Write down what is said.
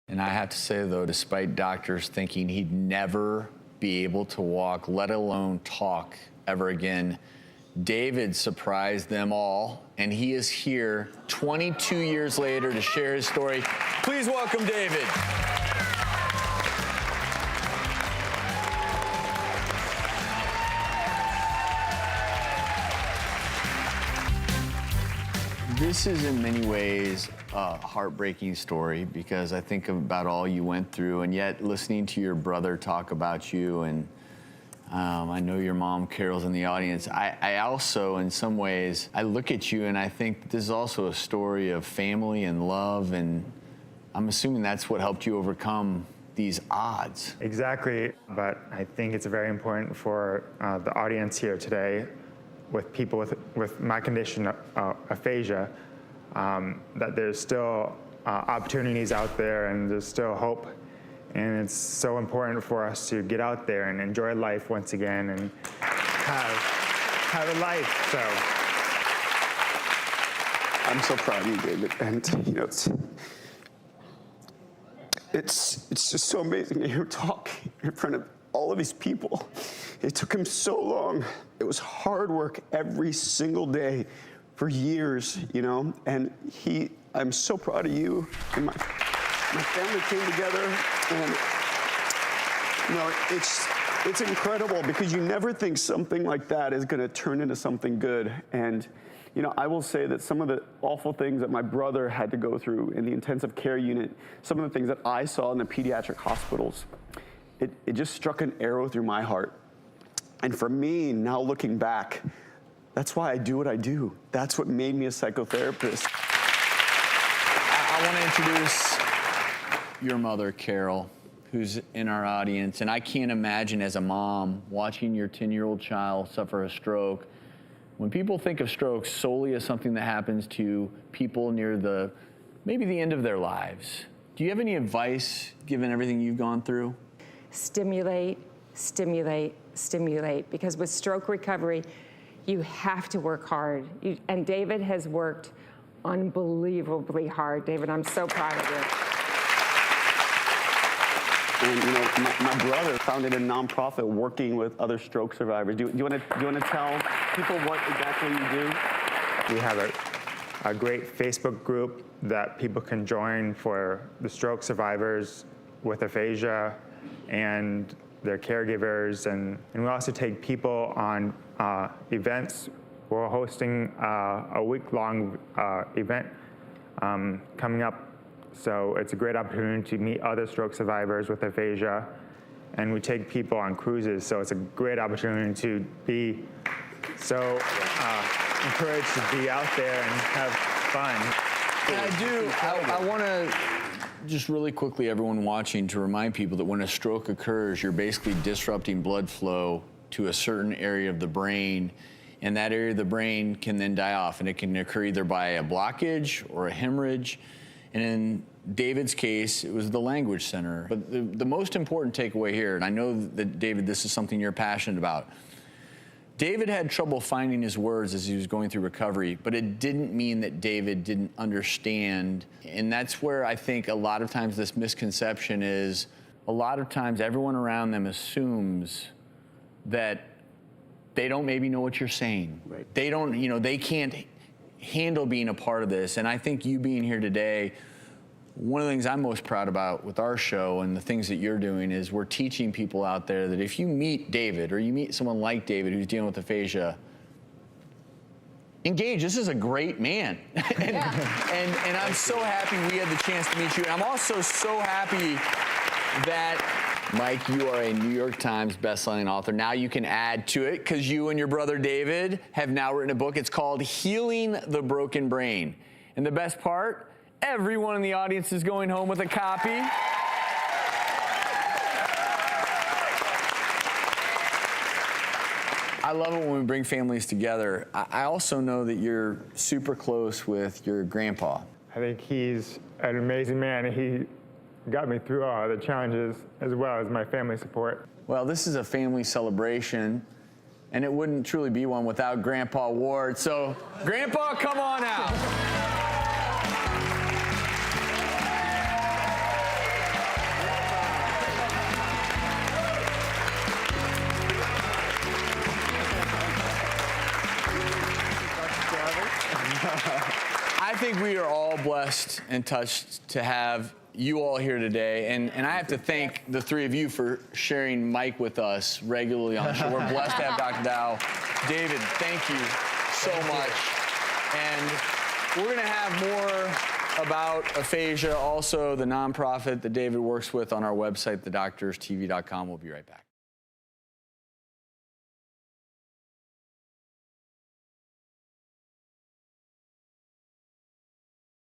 And I have to say, though, despite doctors thinking he'd never be able to walk, let alone talk ever again, David surprised them all, and he is here 22 years later to share his story. Please welcome David. This is in many ways a heartbreaking story because I think about all you went through, and yet listening to your brother talk about you, and I know your mom, Carol's in the audience. I also, in some ways, I look at you and I think this is also a story of family and love, and I'm assuming that's what helped you overcome these odds. Exactly, but I think it's very important for the audience here today with people with my condition, aphasia, that there's still opportunities out there and there's still hope. And it's so important for us to get out there and enjoy life once again and have a life, so. I'm so proud of you, David, and you know, it's just so amazing to hear him talk in front of all of these people. It took him so long. It was hard work every single day for years, you know, and I'm so proud of you. And my family came together, and you know, it's incredible because you never think something like that is going to turn into something good. And you know, I will say that some of the awful things that my brother had to go through in the intensive care unit, some of the things that I saw in the pediatric hospitals, it just struck an arrow through my heart. And for me, now looking back, that's why I do what I do. That's what made me a psychotherapist. I want to introduce your mother, Carol, who's in our audience. And I can't imagine as a mom watching your 10-year-old child suffer a stroke. When people think of strokes solely as something that happens to people near maybe the end of their lives, do you have any advice, given everything you've gone through? Stimulate, stimulate, stimulate. Because with stroke recovery, you have to work hard. And David has worked unbelievably hard. David, I'm so proud of you. And you know, my brother founded a nonprofit working with other stroke survivors. Do you want to tell people what exactly you do? We have a great Facebook group that people can join for the stroke survivors with aphasia and their caregivers, and we also take people on events. We're hosting a week-long event coming up. So it's a great opportunity to meet other stroke survivors with aphasia. And we take people on cruises, so it's a great opportunity to be so encouraged to be out there and have fun. And I want to just really quickly, everyone watching, to remind people that when a stroke occurs, you're basically disrupting blood flow to a certain area of the brain, and that area of the brain can then die off, and it can occur either by a blockage or a hemorrhage. And in David's case, it was the language center. But the most important takeaway here, and I know that, David, this is something you're passionate about. David had trouble finding his words as he was going through recovery, but it didn't mean that David didn't understand. And that's where I think a lot of times this misconception is, a lot of times everyone around them assumes that they don't maybe know what you're saying. Right. They don't, you know, they can't handle being a part of this. And I think you being here today, one of the things I'm most proud about with our show and the things that you're doing is we're teaching people out there that if you meet David or you meet someone like David who's dealing with aphasia, engage. This is a great man. and I'm so happy we had the chance to meet you. And I'm also so happy that, Mike, you are a New York Times bestselling author. Now you can add to it because you and your brother David have now written a book. It's called Healing the Broken Brain. And the best part, everyone in the audience is going home with a copy. I love it when we bring families together. I also know that you're super close with your grandpa. I think he's an amazing man. He got me through all the challenges as well as my family support. Well, this is a family celebration, and it wouldn't truly be one without Grandpa Ward. So, Grandpa, come on out. think we are all blessed and touched to have you all here today. And I have to thank the three of you for sharing Mike with us regularly on the show. We're blessed to have Dr. Dow. David, thank you so much. And we're going to have more about Aphasia, also the nonprofit that David works with, on our website, thedoctorstv.com. We'll be right back.